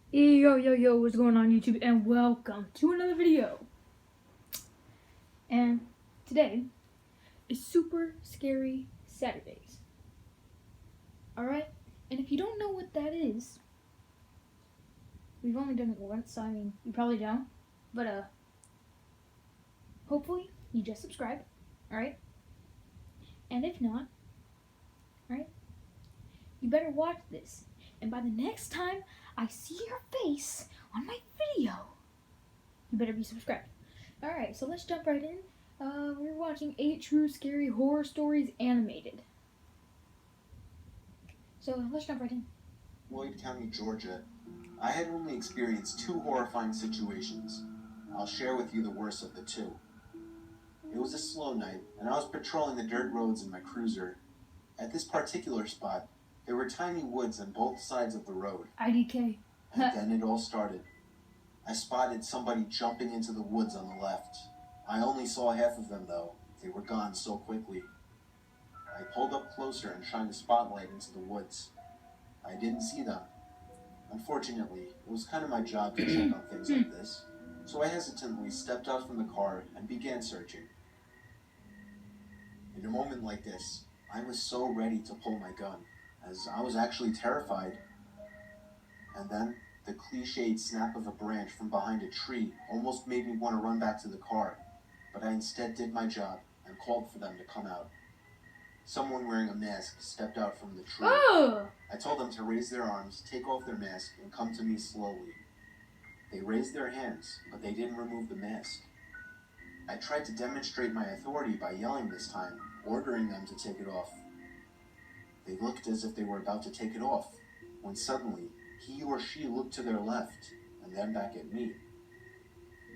Yo, what's going on YouTube, and welcome to another video. And today is Super Scary Saturdays. Alright? And if you don't know what that is, we've only done it once, so I mean, you probably don't. But, hopefully you just subscribe, alright? And if not, alright, you better watch this. And by the next time I see your face on my video, you better be subscribed. Alright, so let's jump right in. We're watching 8 True Scary Horror Stories Animated. So let's jump right in. Lloyd County, Georgia. I had only experienced 2 horrifying situations. I'll share with you the worst of the 2. It was a slow night, and I was patrolling the dirt roads in my cruiser. At this particular spot, there were tiny woods on both sides of the road. IDK. And then it all started. I spotted somebody jumping into the woods on the left. I only saw half of them, though. They were gone so quickly. I pulled up closer and shined a spotlight into the woods. I didn't see them. Unfortunately, it was kind of my job to check on things like this, so I hesitantly stepped out from the car and began searching. In a moment like this, I was so ready to pull my gun, as I was actually terrified. And then, the cliched snap of a branch from behind a tree almost made me want to run back to the car, but I instead did my job and called for them to come out. Someone wearing a mask stepped out from the tree. Oh! I told them to raise their arms, take off their mask, and come to me slowly. They raised their hands, but they didn't remove the mask. I tried to demonstrate my authority by yelling this time, ordering them to take it off. They looked as if they were about to take it off, when suddenly, he or she looked to their left, and then back at me.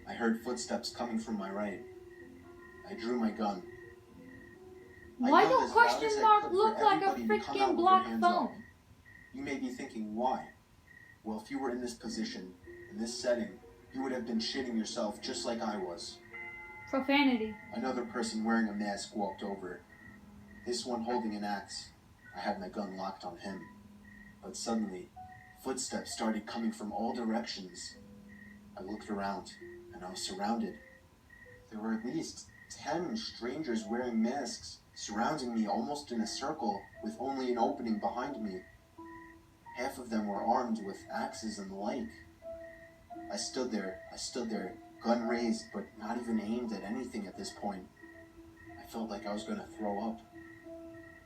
I heard footsteps coming from my right. I drew my gun. Why don't question mark look like a freaking black phone? You may be thinking, why? Well, if you were in this position, in this setting, you would have been shitting yourself just like I was. Profanity. Another person wearing a mask walked over. This one holding an axe. I had my gun locked on him. But suddenly, footsteps started coming from all directions. I looked around, and I was surrounded. There were at least 10 strangers wearing masks, surrounding me almost in a circle with only an opening behind me. Half of them were armed with axes and the like. I stood there, gun raised, but not even aimed at anything at this point. I felt like I was going to throw up.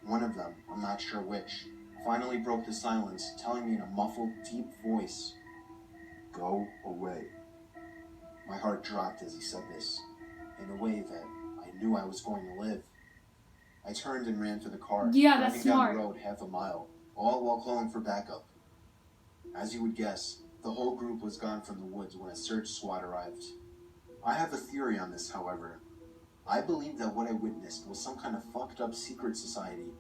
One of them, I'm not sure which, finally broke the silence, telling me in a muffled, deep voice, "Go away." My heart dropped as he said this, in a way that I knew I was going to live. I turned and ran for the car, Yeah, that's driving smart. down the road half a mile, all while calling for backup. As you would guess, the whole group was gone from the woods when a search squad arrived. I have a theory on this, however. I believe that what I witnessed was some kind of fucked up secret society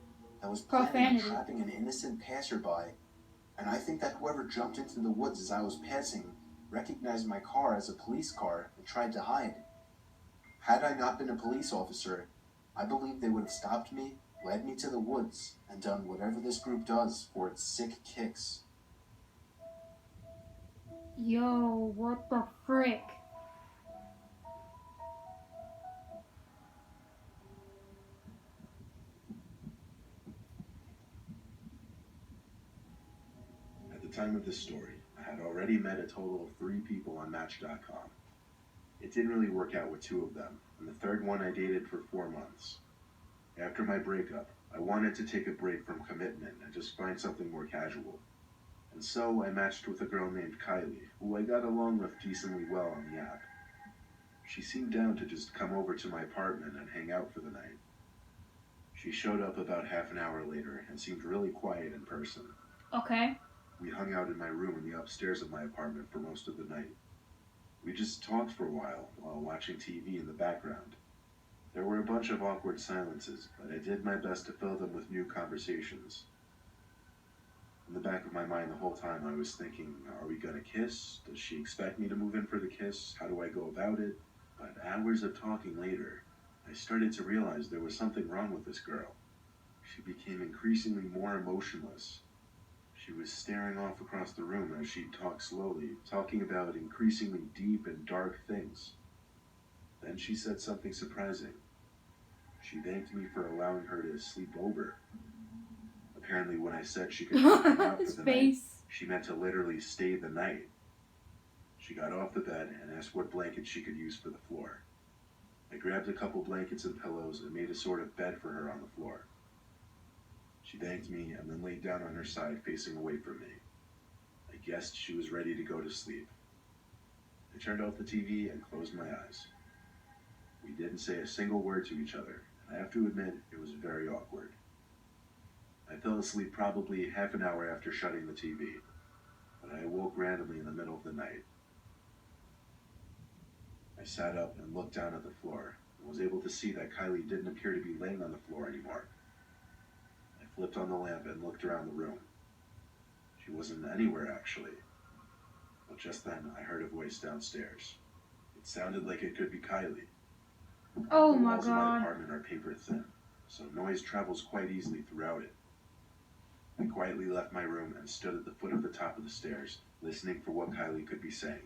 that was planning on Profanity. trapping an innocent passerby, and I think that whoever jumped into the woods as I was passing recognized my car as a police car and tried to hide. Had I not been a police officer, I believe they would have stopped me, led me to the woods, and done whatever this group does for its sick kicks. Yo, what the frick? At the time of this story, I had already met a total of 3 people on Match.com. It didn't really work out with 2 of them, and the third one I dated for 4 months. After my breakup, I wanted to take a break from commitment and just find something more casual. And so I matched with a girl named Kylie, who I got along with decently well on the app. She seemed down to just come over to my apartment and hang out for the night. She showed up about half an hour later and seemed really quiet in person. Okay. We hung out in my room in the upstairs of my apartment for most of the night. We just talked for a while watching TV in the background. There were a bunch of awkward silences, but I did my best to fill them with new conversations. In the back of my mind the whole time I was thinking, are we gonna kiss? Does she expect me to move in for the kiss? How do I go about it? But hours of talking later, I started to realize there was something wrong with this girl. She became increasingly more emotionless. She was staring off across the room as she talked slowly, talking about increasingly deep and dark things. Then she said something surprising. She thanked me for allowing her to sleep over. Apparently, when I said she could take me out for His the night, face. she meant to literally stay the night. She got off the bed and asked what blanket she could use for the floor. I grabbed a couple blankets and pillows and made a sort of bed for her on the floor. She thanked me and then laid down on her side facing away from me. I guessed she was ready to go to sleep. I turned off the TV and closed my eyes. We didn't say a single word to each other, and I have to admit it was very awkward. I fell asleep probably half an hour after shutting the TV, but I awoke randomly in the middle of the night. I sat up and looked down at the floor and was able to see that Kylie didn't appear to be laying on the floor anymore. I flipped on the lamp and looked around the room. She wasn't anywhere actually, but just then I heard a voice downstairs. It sounded like it could be Kylie. Oh The my walls of my god. apartment are paper thin, so noise travels quite easily throughout it. I quietly left my room and stood at the foot of the top of the stairs, listening for what Kylie could be saying.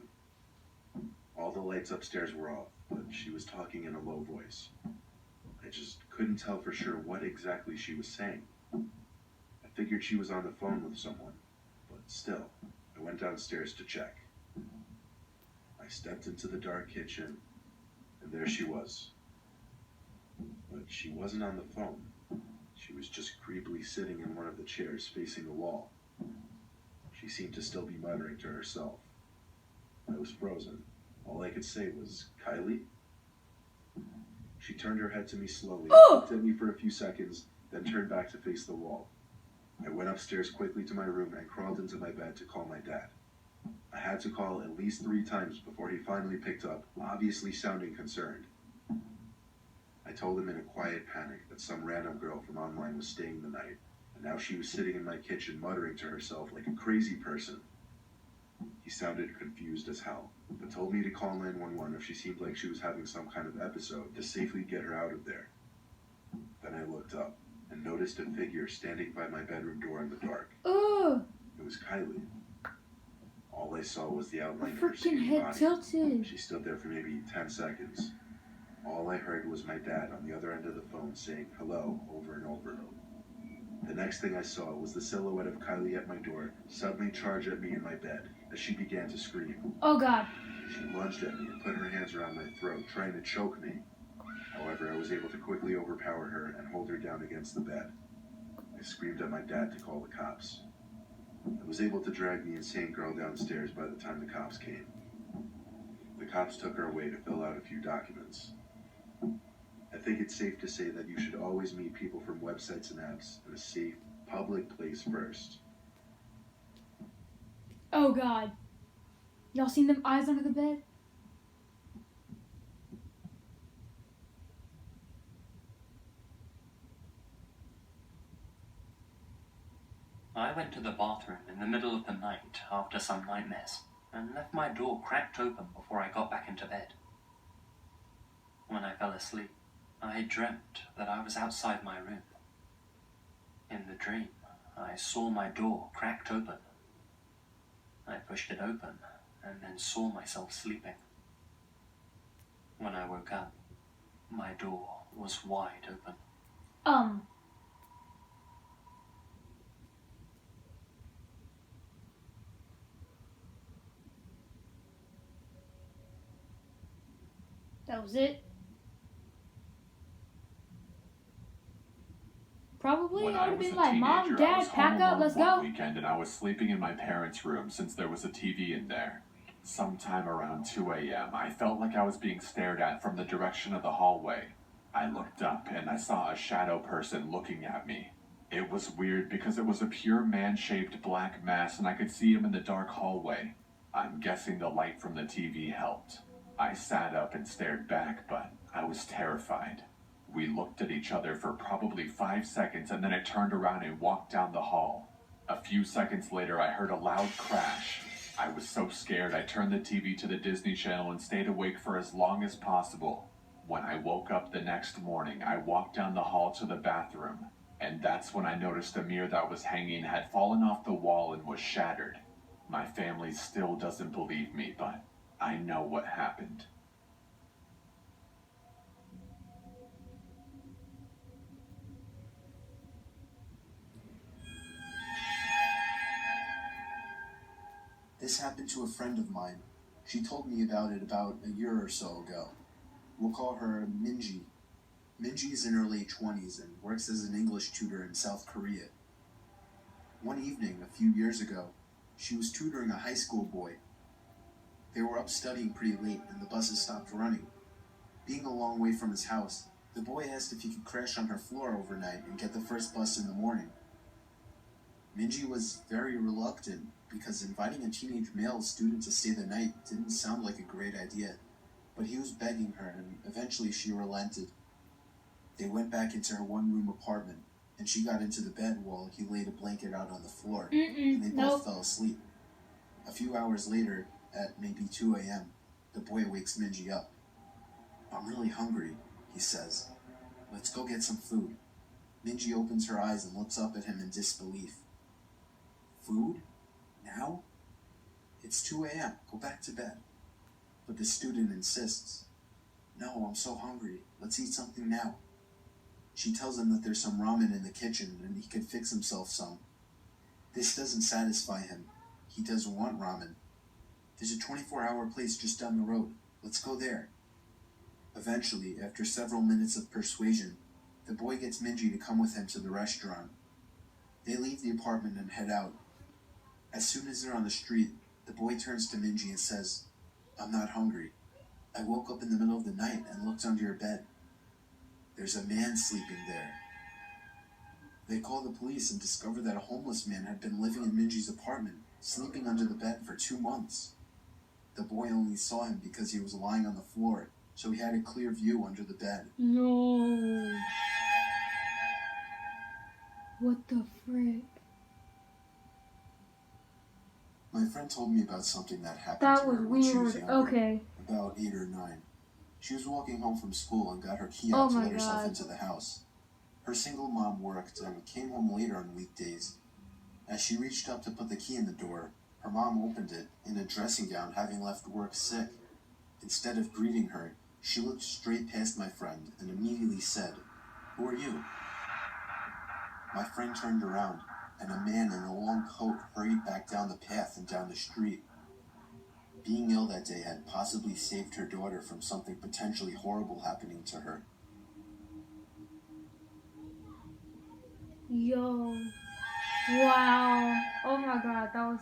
All the lights upstairs were off, but she was talking in a low voice. I just couldn't tell for sure what exactly she was saying. I figured she was on the phone with someone, but still, I went downstairs to check. I stepped into the dark kitchen, and there she was. But she wasn't on the phone. She was just creepily sitting in one of the chairs facing the wall. She seemed to still be muttering to herself. I was frozen. All I could say was, "Kylie?" She turned her head to me slowly, looked at me for a few seconds, then turned back to face the wall. I went upstairs quickly to my room and crawled into my bed to call my dad. I had to call at least 3 times before he finally picked up, obviously sounding concerned. I told him in a quiet panic that some random girl from online was staying the night, and now she was sitting in my kitchen muttering to herself like a crazy person. He sounded confused as hell, but told me to call 911 if she seemed like she was having some kind of episode to safely get her out of there. Then I looked up and noticed a figure standing by my bedroom door in the dark. Ugh. It was Kylie. All I saw was the Her outline of her freaking skinny head body. tilted. She stood there for maybe 10 seconds. All I heard was my dad on the other end of the phone saying hello over and over. The next thing I saw was the silhouette of Kylie at my door suddenly charge at me in my bed as she began to scream. Oh god. She lunged at me and put her hands around my throat, trying to choke me. However, I was able to quickly overpower her and hold her down against the bed. I screamed at my dad to call the cops. I was able to drag the insane girl downstairs by the time the cops came. The cops took her away to fill out a few documents. I think it's safe to say that you should always meet people from websites and apps in a safe, public place first. Oh god. Y'all seen them eyes under the bed? I went to the bathroom in the middle of the night after some nightmares and left my door cracked open before I got back into bed. When I fell asleep, I dreamt that I was outside my room. In the dream, I saw my door cracked open. I pushed it open and then saw myself sleeping. When I woke up, my door was wide open. That was it? Probably. When I I would have was been a like, Mom, teenager, I was Dad, home pack up, alone let's one go. weekend, and I was sleeping in my parents' room since there was a TV in there. Sometime around 2 a.m., I felt like I was being stared at from the direction of the hallway. I looked up and I saw a shadow person looking at me. It was weird because it was a pure man-shaped black mass and I could see him in the dark hallway. I'm guessing the light from the TV helped. I sat up and stared back, but I was terrified. We looked at each other for probably 5 seconds and then it turned around and walked down the hall. A few seconds later, I heard a loud crash. I was so scared I turned the TV to the Disney Channel and stayed awake for as long as possible. When I woke up the next morning, I walked down the hall to the bathroom. And that's when I noticed the mirror that was hanging had fallen off the wall and was shattered. My family still doesn't believe me, but I know what happened. This happened to a friend of mine. She told me about it about a year or so ago. We'll call her Minji. Minji is in her late 20s and works as an English tutor in South Korea. One evening, a few years ago, she was tutoring a high school boy. They were up studying pretty late and the buses stopped running. Being a long way from his house, the boy asked if he could crash on her floor overnight and get the first bus in the morning. Minji was very reluctant because inviting a teenage male student to stay the night didn't sound like a great idea, but he was begging her and eventually she relented. They went back into her one-room apartment and she got into the bed while he laid a blanket out on the floor and they both fell asleep. A few hours later, at maybe 2 a.m., the boy wakes Minji up. "I'm really hungry," he says. "Let's go get some food." Minji opens her eyes and looks up at him in disbelief. "Food? Now? It's 2 a.m. Go back to bed." But the student insists. "No, I'm so hungry. Let's eat something now." She tells him that there's some ramen in the kitchen and he could fix himself some. This doesn't satisfy him. He doesn't want ramen. "There's a 24-hour place just down the road. Let's go there." Eventually, after several minutes of persuasion, the boy gets Minji to come with him to the restaurant. They leave the apartment and head out. As soon as they're on the street, the boy turns to Minji and says, "I'm not hungry. I woke up in the middle of the night and looked under your bed. There's a man sleeping there." They call the police and discover that a homeless man had been living in Minji's apartment, sleeping under the bed for 2 months. The boy only saw him because he was lying on the floor, so he had a clear view under the bed. No. What the frick? My friend told me about something that happened That to was her when she was weird. younger, Okay. about 8 or 9. She was walking home from school and got her key Oh out to my let herself God. into the house. Her single mom worked and came home later on weekdays. As she reached up to put the key in the door, her mom opened it in a dressing gown, having left work sick. Instead of greeting her, she looked straight past my friend and immediately said, "Who are you?" My friend turned around, and a man in a long coat hurried back down the path and down the street. Being ill that day had possibly saved her daughter from something potentially horrible happening to her. Yo. Wow. Oh my God, that was...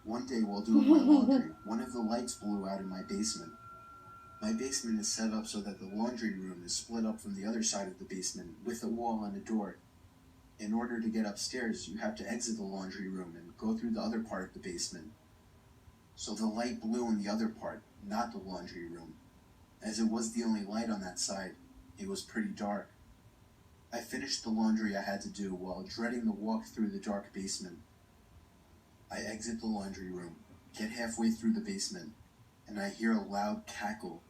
One day while doing my laundry, one of the lights blew out in my basement. My basement is set up so that the laundry room is split up from the other side of the basement with a wall and a door. In order to get upstairs, you have to exit the laundry room and go through the other part of the basement. So the light blew in the other part, not the laundry room. As it was the only light on that side, it was pretty dark. I finished the laundry I had to do while dreading the walk through the dark basement. I exit the laundry room, get halfway through the basement, and I hear a loud cackle.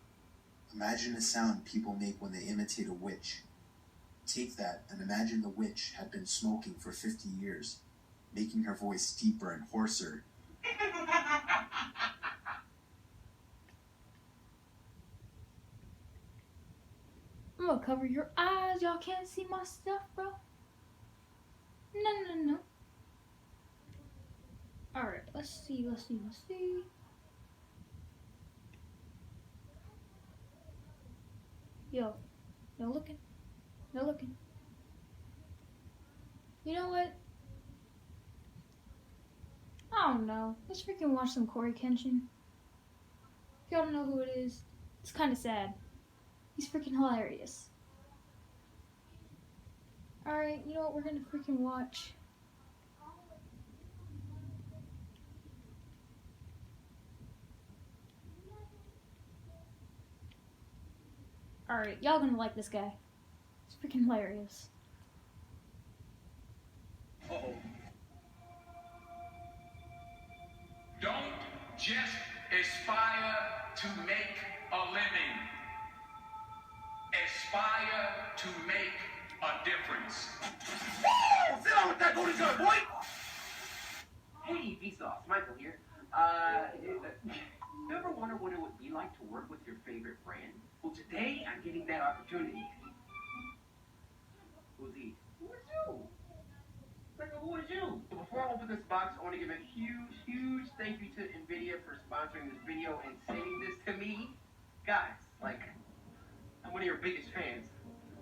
Imagine a sound people make when they imitate a witch. Take that and imagine the witch had been smoking for 50 years, making her voice deeper and hoarser. I'm gonna cover your eyes. Y'all can't see my stuff, bro. No. Alright, let's see. Yo, no looking. You know what? I don't know. Let's freaking watch some Corey Kenshin. If y'all don't know who it is, it's kind of sad. He's freaking hilarious. Alright, you know what we're gonna freaking watch? Alright, y'all gonna like this guy. It's freaking hilarious. Uh-oh. Don't just aspire to make a living. Aspire to make a difference. Sit down with that golden gun, boy! Hey, Vsauce, Michael here. You ever wonder what it would be like to work with your favorite brand? Well, today I'm getting that opportunity. Who's he? Who is you? Like, who is you? So before I open this box, I want to give a huge thank you to NVIDIA for sponsoring this video and sending this to me. Guys, like, I'm one of your biggest fans.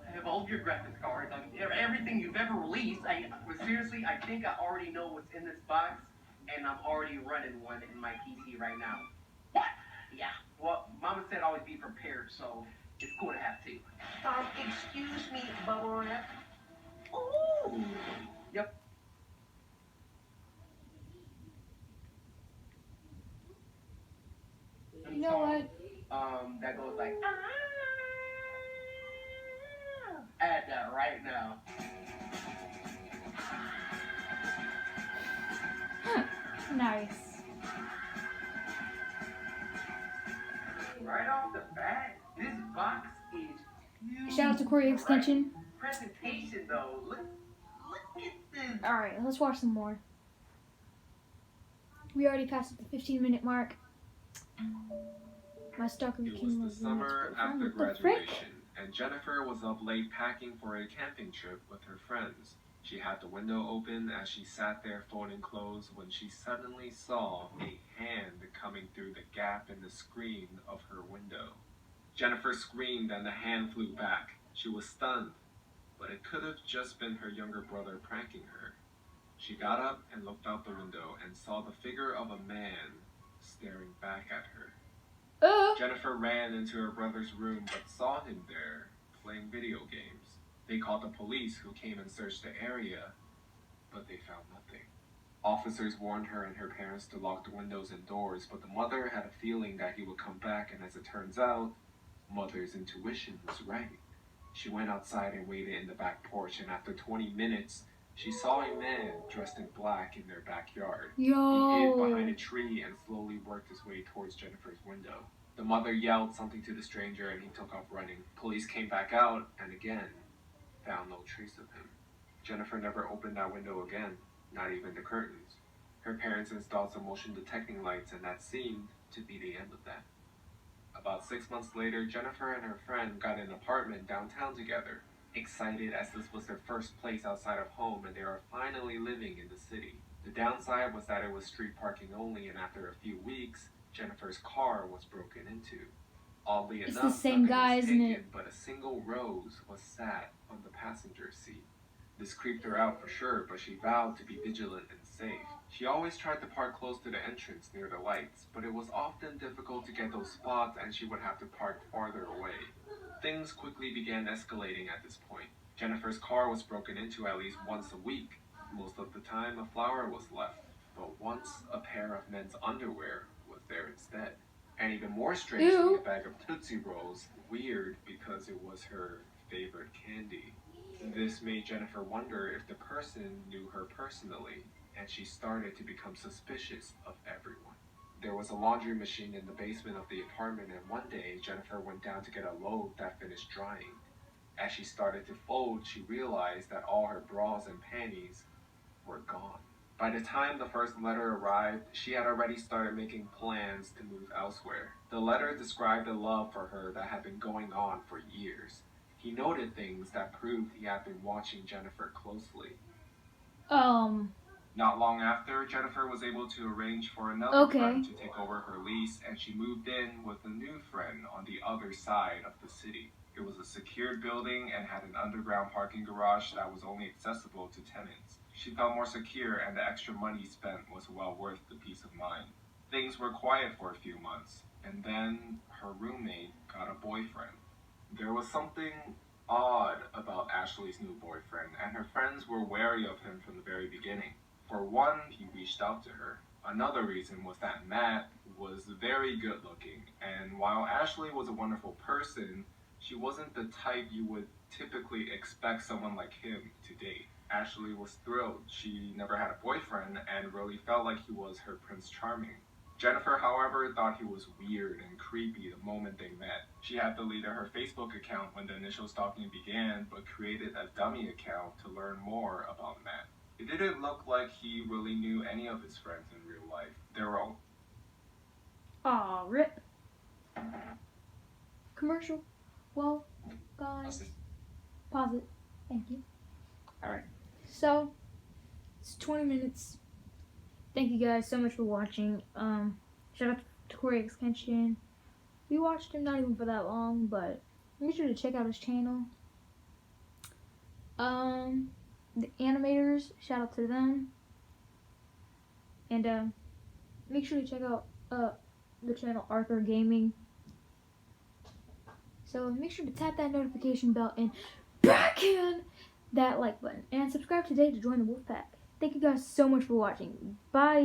I have all of your graphics cards, everything you've ever released. But seriously, I think I already know what's in this box, and I'm already running one in my PC right now. What? Yeah. Well, Mama said always be prepared, so it's cool to have two. Excuse me, bubble wrap. Ooh. Yep. You know what? That goes like, add that right now. Nice. Right off the bat, this box is huge. Shout out to Corey Extension. Presentation though, look at this. Alright, let's watch some more. We already passed the 15-minute mark. My stalker It became was the summer after graduation, and Jennifer was up late packing for a camping trip with her friends. She had the window open as she sat there folding clothes when she suddenly saw a hand coming through the gap in the screen of her window. Jennifer screamed and the hand flew back. She was stunned, but it could have just been her younger brother pranking her. She got up and looked out the window and saw the figure of a man staring back at her. Jennifer ran into her brother's room but saw him there, playing video games. They called the police, who came and searched the area, but they found nothing. Officers warned her and her parents to lock the windows and doors, but the mother had a feeling that he would come back, and as it turns out, mother's intuition was right. She went outside and waited in the back porch, and after 20 minutes, she saw a man dressed in black in their backyard. He hid behind a tree and slowly worked his way towards Jennifer's window. The mother yelled something to the stranger and he took off running. Police came back out and again found no trace of him. Jennifer never opened that window again, not even the curtains. Her parents installed some motion detecting lights, and that seemed to be the end of that. About 6 months later, Jennifer and her friend got an apartment downtown together, excited as this was their first place outside of home and they were finally living in the city. The downside was that it was street parking only, and after a few weeks, Jennifer's car was broken into. Oddly It's enough, the same nothing guy, was isn't taken, it? but a single rose was sat on the passenger seat. This creeped her out for sure, but she vowed to be vigilant and safe. She always tried to park close to the entrance near the lights, but it was often difficult to get those spots and she would have to park farther away. Things quickly began escalating at this point. Jennifer's car was broken into at least once a week. Most of the time, a flower was left, but once a pair of men's underwear was there instead. And even more strangely, a bag of Tootsie Rolls, weird because it was her favorite candy. This made Jennifer wonder if the person knew her personally, and she started to become suspicious of everyone. There was a laundry machine in the basement of the apartment, and one day Jennifer went down to get a load that finished drying. As she started to fold, she realized that all her bras and panties were gone. By the time the first letter arrived, she had already started making plans to move elsewhere. The letter described a love for her that had been going on for years. He noted things that proved he had been watching Jennifer closely. Not long after, Jennifer was able to arrange for another friend to take over her lease, and she moved in with a new friend on the other side of the city. It was a secured building and had an underground parking garage that was only accessible to tenants. She felt more secure, and the extra money spent was well worth the peace of mind. Things were quiet for a few months, and then her roommate got a boyfriend. There was something odd about Ashley's new boyfriend, and her friends were wary of him from the very beginning. For one, he reached out to her. Another reason was that Matt was very good looking, and while Ashley was a wonderful person, she wasn't the type you would typically expect someone like him to date. Ashley was thrilled. She never had a boyfriend and really felt like he was her Prince Charming. Jennifer, however, thought he was weird and creepy the moment they met. She had deleted her Facebook account when the initial stalking began, but created a dummy account to learn more about Matt. It didn't look like he really knew any of his friends in real life. They were all... Aw, rip. Commercial. Well, guys, pause it. Thank you. Alright, so, it's 20 minutes. Thank you guys so much for watching. Shout out to Corey Extension. We watched him not even for that long, but make sure to check out his channel. The animators, shout out to them. And make sure to check out the channel Arthur Gaming. So make sure to tap that notification bell and backhand that like button. And subscribe today to join the Wolf Pack. Thank you guys so much for watching. Bye!